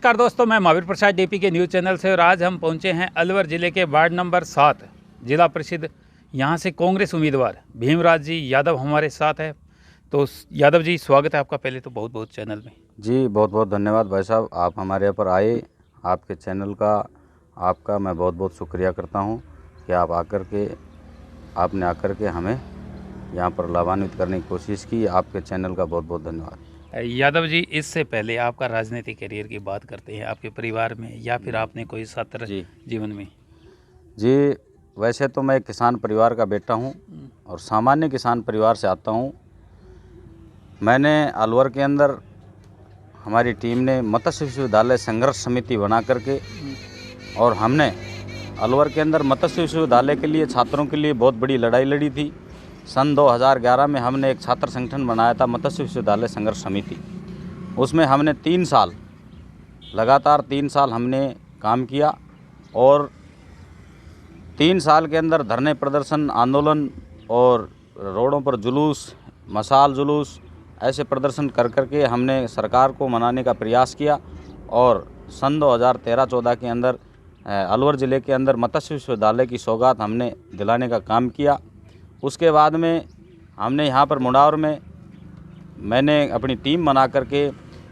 नमस्कार दोस्तों, मैं महावीर प्रसाद डीपी के न्यूज़ चैनल से और आज हम पहुंचे हैं अलवर ज़िले के वार्ड नंबर 7 जिला परिषद। यहां से कांग्रेस उम्मीदवार भीमराज जी यादव हमारे साथ है। तो यादव जी, स्वागत है आपका पहले तो बहुत बहुत चैनल में। जी बहुत बहुत धन्यवाद भाई साहब, आप हमारे यहाँ पर आए। आपके चैनल का आपका मैं बहुत बहुत शुक्रिया करता हूँ कि आपने आकर के हमें यहाँ पर लाभान्वित करने की कोशिश की। आपके चैनल का बहुत बहुत धन्यवाद। यादव जी, इससे पहले आपका राजनीतिक करियर की बात करते हैं, आपके परिवार में या फिर आपने कोई छात्र जीवन में? जी वैसे तो मैं एक किसान परिवार का बेटा हूँ और सामान्य किसान परिवार से आता हूँ। मैंने अलवर के अंदर हमारी टीम ने मत्स्य विश्वविद्यालय संघर्ष समिति बना करके और हमने अलवर के अंदर मत्स्य विश्वविद्यालय के लिए छात्रों के लिए बहुत बड़ी लड़ाई लड़ी थी। सन 2011 में हमने एक छात्र संगठन बनाया था मत्स्य विश्वविद्यालय संघर्ष समिति। उसमें हमने 3 साल लगातार 3 साल हमने काम किया और 3 साल के अंदर धरने प्रदर्शन आंदोलन और रोडों पर जुलूस, मशाल जुलूस ऐसे प्रदर्शन कर करके हमने सरकार को मनाने का प्रयास किया और सन 2013-14 के अंदर अलवर ज़िले के अंदर मत्स्य विश्वविद्यालय की सौगात हमने दिलाने का काम किया। उसके बाद में हमने यहाँ पर मुंडावर में मैंने अपनी टीम बना करके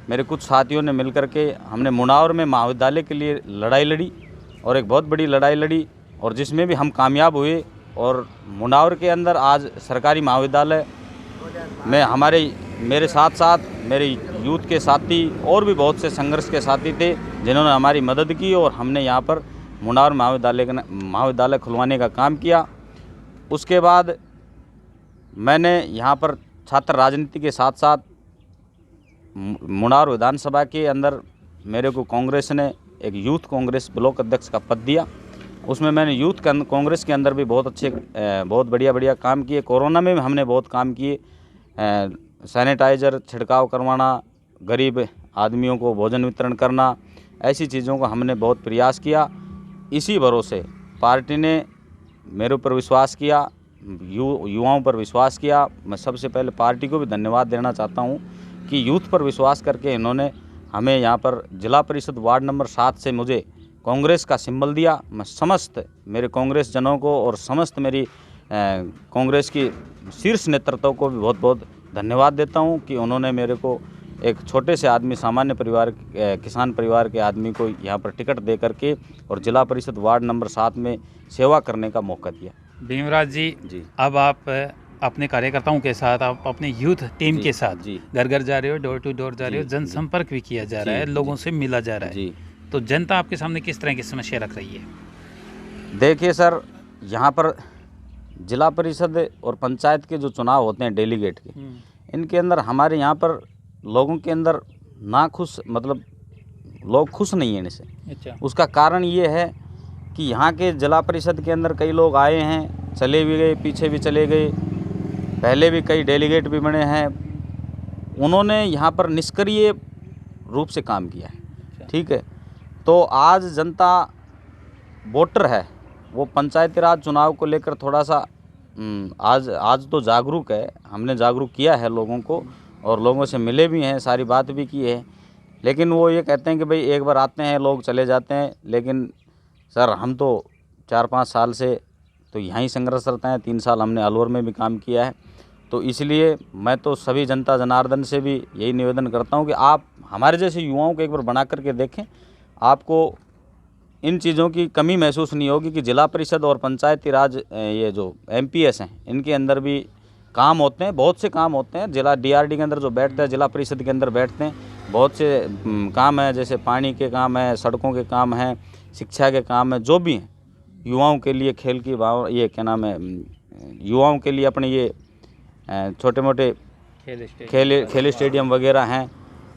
मेरे कुछ साथियों ने मिल करके हमने मुंडावर में महाविद्यालय के लिए लड़ाई लड़ी और एक बहुत बड़ी लड़ाई लड़ी और जिसमें भी हम कामयाब हुए। और मुंडावर के अंदर आज सरकारी महाविद्यालय में मेरे साथ साथ मेरे यूथ के साथी और भी बहुत से संघर्ष के साथी थे जिन्होंने हमारी मदद की और हमने यहाँ पर मुंडावर महाविद्यालय खुलवाने का काम किया। उसके बाद मैंने यहाँ पर छात्र राजनीति के साथ साथ मुंडावर विधानसभा के अंदर मेरे को कांग्रेस ने एक यूथ कांग्रेस ब्लॉक अध्यक्ष का पद दिया। उसमें मैंने यूथ कांग्रेस के अंदर भी बहुत बढ़िया काम किए। कोरोना में भी हमने बहुत काम किए। सैनिटाइज़र छिड़काव करवाना, गरीब आदमियों को भोजन वितरण करना, ऐसी चीज़ों का हमने बहुत प्रयास किया। इसी भरोसे पार्टी ने मेरे ऊपर विश्वास किया, युवाओं पर विश्वास किया। मैं सबसे पहले पार्टी को भी धन्यवाद देना चाहता हूं कि यूथ पर विश्वास करके इन्होंने हमें यहाँ पर जिला परिषद वार्ड नंबर 7 से मुझे कांग्रेस का सिंबल दिया। मैं समस्त मेरे कांग्रेस जनों को और समस्त मेरी कांग्रेस की शीर्ष नेतृत्व को भी बहुत बहुत धन्यवाद देता हूँ कि उन्होंने मेरे को एक छोटे से आदमी, सामान्य परिवार, किसान परिवार के आदमी को यहाँ पर टिकट दे करके और जिला परिषद वार्ड नंबर 7 में सेवा करने का मौका दिया। भीमराज जी, अब आप अपने कार्यकर्ताओं के साथ, आप अपने यूथ टीम के साथ घर घर जा रहे हो, डोर टू डोर जा रहे हो, जनसंपर्क भी किया जा रहा है, लोगों से मिला जा रहा है। तो जनता आपके सामने किस तरह की समस्या रख रही है? देखिए सर, यहाँ पर जिला परिषद और पंचायत के जो चुनाव होते हैं डेलीगेट के, इनके अंदर हमारे यहाँ पर लोगों के अंदर लोग खुश नहीं हैं इनसे। अच्छा। उसका कारण ये है कि यहाँ के जिला परिषद के अंदर कई लोग आए हैं, चले भी गए, पीछे भी चले गए, पहले भी कई डेलीगेट भी बने हैं। उन्होंने यहाँ पर निष्क्रिय रूप से काम किया है। ठीक है, तो आज जनता वोटर है, वो पंचायती राज चुनाव को लेकर थोड़ा सा आज तो जागरूक है। हमने जागरूक किया है लोगों को और लोगों से मिले भी हैं, सारी बात भी की है। लेकिन वो ये कहते हैं कि भाई एक बार आते हैं, लोग चले जाते हैं। लेकिन सर, हम तो 4-5 साल से तो यहाँ ही संघर्षरत हैं। 3 साल हमने अलवर में भी काम किया है। तो इसलिए मैं तो सभी जनता जनार्दन से भी यही निवेदन करता हूँ कि आप हमारे जैसे युवाओं को एक बार बना करके देखें। आपको इन चीज़ों की कमी महसूस नहीं होगी कि जिला परिषद और पंचायती राज ये जो MPS हैं, इनके अंदर भी काम होते हैं, बहुत से काम होते हैं। जिला DRD के अंदर जो बैठते हैं, जिला परिषद के अंदर बैठते हैं, बहुत से काम है, जैसे पानी के काम है, सड़कों के काम हैं, शिक्षा के काम है, जो भी हैं। युवाओं के लिए खेल की ये क्या नाम है, युवाओं के लिए अपने ये छोटे मोटे खेल स्टेडियम वगैरह हैं,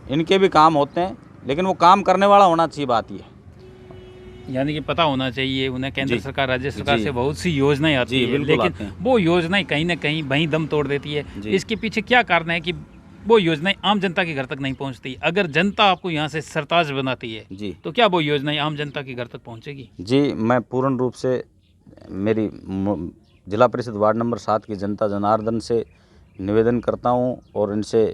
इनके भी काम होते हैं। लेकिन वो काम करने वाला होना चाहिए, बात ये है। यानी कि पता होना चाहिए उन्हें, केंद्र सरकार, राज्य सरकार से बहुत सी योजनाएं आती है, लेकिन वो योजनाएं कहीं ना कहीं वहीं दम तोड़ देती है। इसके पीछे क्या कारण है कि वो योजनाएं आम जनता के घर तक नहीं पहुंचती? अगर जनता आपको यहाँ से सरताज बनाती है तो क्या वो योजनाएं आम जनता के घर तक पहुंचेगी? जी, मैं पूर्ण रूप से मेरी जिला परिषद वार्ड नंबर 7 की जनता जनार्दन से निवेदन करता हूँ और इनसे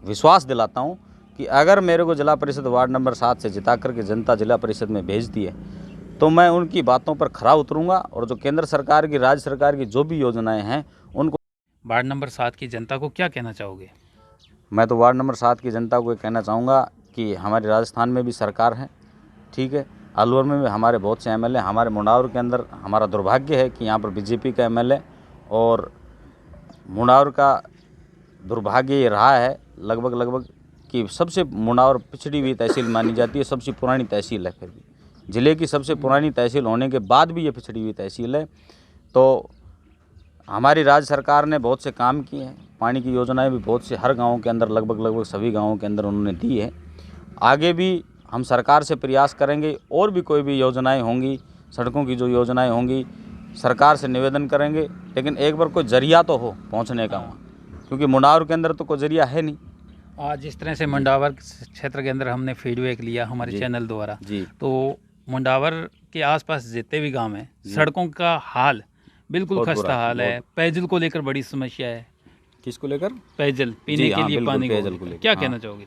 विश्वास दिलाता हूँ कि अगर मेरे को जिला परिषद वार्ड नंबर 7 से जिता करके जनता जिला परिषद में भेजती है तो मैं उनकी बातों पर खरा उतरूंगा और जो केंद्र सरकार की, राज्य सरकार की जो भी योजनाएं हैं उनको। वार्ड नंबर 7 की जनता को क्या कहना चाहोगे? मैं तो वार्ड नंबर 7 की जनता को ये कहना चाहूँगा कि हमारे राजस्थान में भी सरकार है, ठीक है, अलवर में भी हमारे बहुत से एमएलए, हमारे मुंडावर के अंदर हमारा दुर्भाग्य है कि यहाँ पर बीजेपी का एमएलए, और मुंडावर का दुर्भाग्य ये रहा है लगभग कि सबसे मुंडावर पिछड़ी हुई तहसील मानी जाती है, सबसे पुरानी तहसील है, फिर भी ज़िले की सबसे पुरानी तहसील होने के बाद भी ये पिछड़ी हुई तहसील है। तो हमारी राज्य सरकार ने बहुत से काम किए हैं, पानी की योजनाएं भी बहुत से हर गाँव के अंदर लगभग सभी गाँवों के अंदर उन्होंने दी है। आगे भी हम सरकार से प्रयास करेंगे, और भी कोई भी योजनाएं होंगी, सड़कों की जो योजनाएं होंगी, सरकार से निवेदन करेंगे, लेकिन एक बार कोई जरिया तो हो पहुंचने का वहाँ, क्योंकि मुंडावर के अंदर तो कोई जरिया है नहीं। आज जिस तरह से मुंडावर क्षेत्र के अंदर हमने फीडबैक लिया हमारे चैनल द्वारा, तो मुंडावर के आसपास जितने भी गांव हैं, सड़कों का हाल बिल्कुल खस्ता हाल है। पेयजल को लेकर बड़ी समस्या है। किसको लेकर? पेयजल, पीने के लिए पानी को लेकर क्या कहना चाहोगे?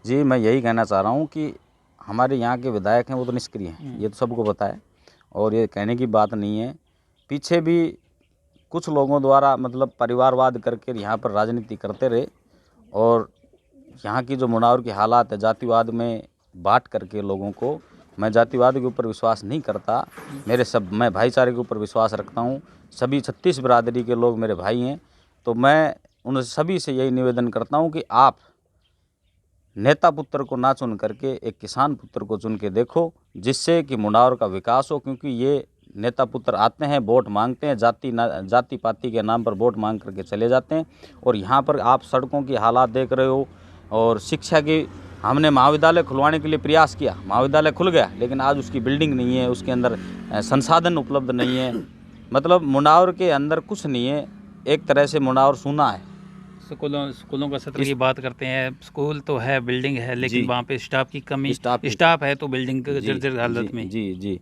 जी, मैं यही कहना चाह रहा हूँ कि हमारे यहाँ के विधायक हैं वो तो निष्क्रिय हैं, ये तो सबको पता है, और ये कहने की बात नहीं है। पीछे भी कुछ लोगों द्वारा मतलब परिवारवाद करके यहाँ पर राजनीति करते रहे, और यहाँ की जो मुंडावर की हालात है, जातिवाद में बांट करके लोगों को, मैं जातिवाद के ऊपर विश्वास नहीं करता, मैं भाईचारे के ऊपर विश्वास रखता हूँ। सभी 36 बिरादरी के लोग मेरे भाई हैं, तो मैं उन सभी से यही निवेदन करता हूँ कि आप नेता पुत्र को ना चुन करके एक किसान पुत्र को चुन के देखो, जिससे कि मुंडावर का विकास हो। क्योंकि ये नेता पुत्र आते हैं, वोट मांगते हैं, जाति पाति के नाम पर वोट मांग करके चले जाते हैं, और यहाँ पर आप सड़कों की हालात देख रहे हो। और शिक्षा की, हमने महाविद्यालय खुलवाने के लिए प्रयास किया, महाविद्यालय खुल गया, लेकिन आज उसकी बिल्डिंग नहीं है, उसके अंदर संसाधन उपलब्ध नहीं है, मतलब मुंडावर के अंदर कुछ नहीं है, एक तरह से मुंडावर सूना है। स्कूलों का सत्र की बात करते हैं, स्कूल तो है, बिल्डिंग है, लेकिन वहाँ पे स्टाफ की कमी, स्टाफ है तो बिल्डिंग जर्जर हालत में। जी,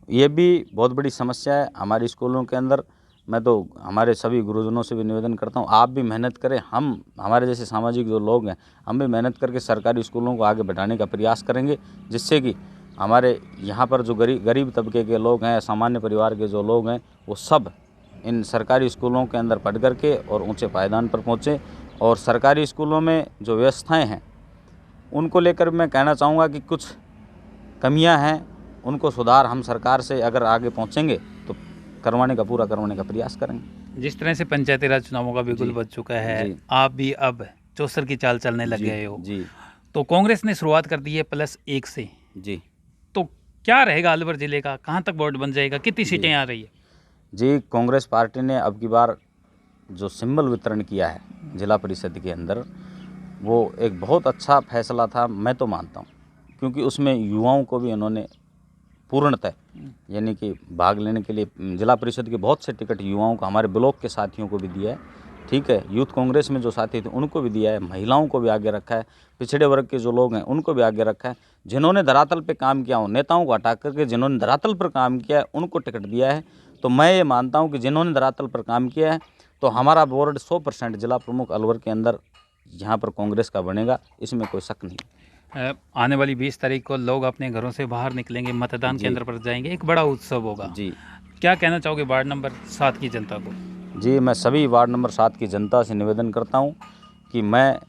ये भी बहुत बड़ी समस्या है हमारे स्कूलों के अंदर। मैं तो हमारे सभी गुरुजनों से भी निवेदन करता हूँ, आप भी मेहनत करें, हमारे जैसे सामाजिक जो लोग हैं, हम भी मेहनत करके सरकारी स्कूलों को आगे बढ़ाने का प्रयास करेंगे, जिससे कि हमारे यहाँ पर जो गरीब तबके के लोग हैं, सामान्य परिवार के जो लोग हैं, वो सब इन सरकारी स्कूलों के अंदर पढ़ करके और ऊंचे पायदान पर पहुँचे। और सरकारी स्कूलों में जो व्यवस्थाएं हैं उनको लेकर मैं कहना चाहूँगा कि कुछ कमियां हैं, उनको सुधार हम सरकार से अगर आगे पहुँचेंगे तो पूरा करवाने का प्रयास करेंगे। जिस तरह से पंचायती राज चुनावों का बिल्कुल बच चुका है, आप भी अब चौसर की चाल चलने लग गए हो जी, तो कांग्रेस ने शुरुआत कर दी है +1 से जी, तो क्या रहेगा अलवर जिले का, कहाँ तक बोर्ड बन जाएगा, कितनी सीटें आ रही है? जी, कांग्रेस पार्टी ने अब की बार जो सिंबल वितरण किया है जिला परिषद के अंदर, वो एक बहुत अच्छा फैसला था, मैं तो मानता हूँ, क्योंकि उसमें युवाओं को भी उन्होंने पूर्णतः यानी कि भाग लेने के लिए जिला परिषद के बहुत से टिकट युवाओं को, हमारे ब्लॉक के साथियों को भी दिया है, ठीक है, यूथ कांग्रेस में जो साथी थे उनको भी दिया है, महिलाओं को भी आगे रखा है, पिछड़े वर्ग के जो लोग हैं उनको भी आगे रखा है, जिन्होंने धरातल पे काम किया हो, नेताओं को हटा करके जिन्होंने धरातल पर काम किया है उनको टिकट दिया है। तो मैं ये मानता हूँ कि जिन्होंने धरातल पर काम किया है, तो हमारा बोर्ड 100% जिला प्रमुख अलवर के अंदर यहाँ पर कांग्रेस का बनेगा, इसमें कोई शक नहीं। आने वाली 20 तारीख को लोग अपने घरों से बाहर निकलेंगे, मतदान केंद्र पर जाएंगे, एक बड़ा उत्सव होगा जी। क्या कहना चाहोगे वार्ड नंबर 7 की जनता को? जी, मैं सभी वार्ड नंबर 7 की जनता से निवेदन करता हूँ कि मैं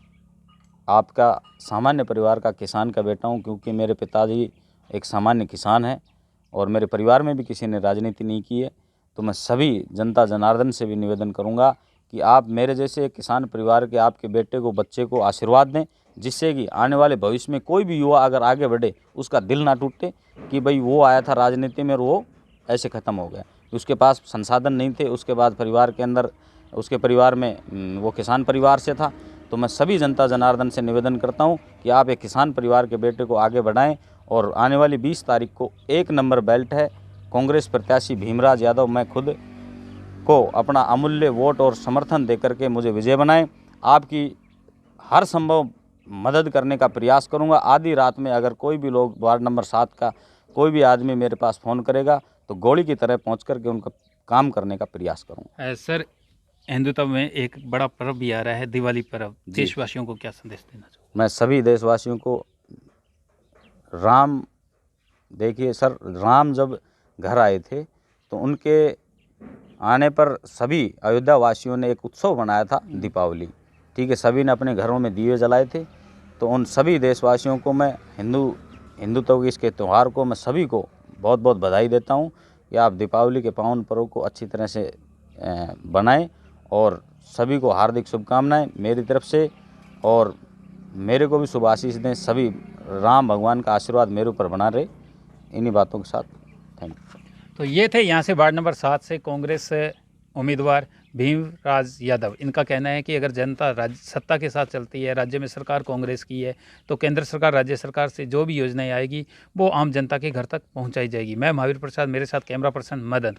आपका सामान्य परिवार का किसान का बेटा हूँ, क्योंकि मेरे पिताजी एक सामान्य किसान हैं और मेरे परिवार में भी किसी ने राजनीति नहीं की है। तो मैं सभी जनता जनार्दन से भी निवेदन करूँगा कि आप मेरे जैसे किसान परिवार के आपके बेटे को, बच्चे को आशीर्वाद दें, जिससे कि आने वाले भविष्य में कोई भी युवा अगर आगे बढ़े उसका दिल ना टूटे कि भाई वो आया था राजनीति में और वो ऐसे ख़त्म हो गया, उसके पास संसाधन नहीं थे, उसके बाद परिवार के अंदर, उसके परिवार में वो किसान परिवार से था। तो मैं सभी जनता जनार्दन से निवेदन करता हूँ कि आप एक किसान परिवार के बेटे को आगे बढ़ाएं, और आने वाली 20 तारीख को 1 नंबर बेल्ट है, कांग्रेस प्रत्याशी भीमराज यादव, मैं खुद को अपना अमूल्य वोट और समर्थन देकर के मुझे विजय बनाएं। आपकी हर संभव मदद करने का प्रयास करूंगा। आधी रात में अगर कोई भी लोग वार्ड नंबर 7 का कोई भी आदमी मेरे पास फ़ोन करेगा तो गोली की तरह पहुंच करके उनका काम करने का प्रयास करूंगा। सर, हिंदुत्व में एक बड़ा पर्व भी आ रहा है, दिवाली पर्व, देशवासियों को क्या संदेश देना चाहिए? मैं सभी देशवासियों को देखिए सर, राम जब घर आए थे तो उनके आने पर सभी अयोध्या वासियों ने एक उत्सव मनाया था, दीपावली। ठीक है, सभी ने अपने घरों में दिए जलाए थे। तो उन सभी देशवासियों को मैं हिंदुत्व के इसके त्यौहार को मैं सभी को बहुत बहुत बधाई देता हूँ कि आप दीपावली के पावन पर्व को अच्छी तरह से बनाएं, और सभी को हार्दिक शुभकामनाएं मेरी तरफ से, और मेरे को भी शुभ आशीष दें। सभी राम भगवान का आशीर्वाद मेरे ऊपर बना रहे। इन्हीं बातों के साथ थैंक यू। तो ये थे यहाँ से वार्ड नंबर 7 से कांग्रेस उम्मीदवार भीमराज यादव। इनका कहना है कि अगर जनता सत्ता के साथ चलती है, राज्य में सरकार कांग्रेस की है, तो केंद्र सरकार, राज्य सरकार से जो भी योजनाएं आएगी वो आम जनता के घर तक पहुंचाई जाएगी। मैं महावीर प्रसाद, मेरे साथ कैमरा पर्सन मदन।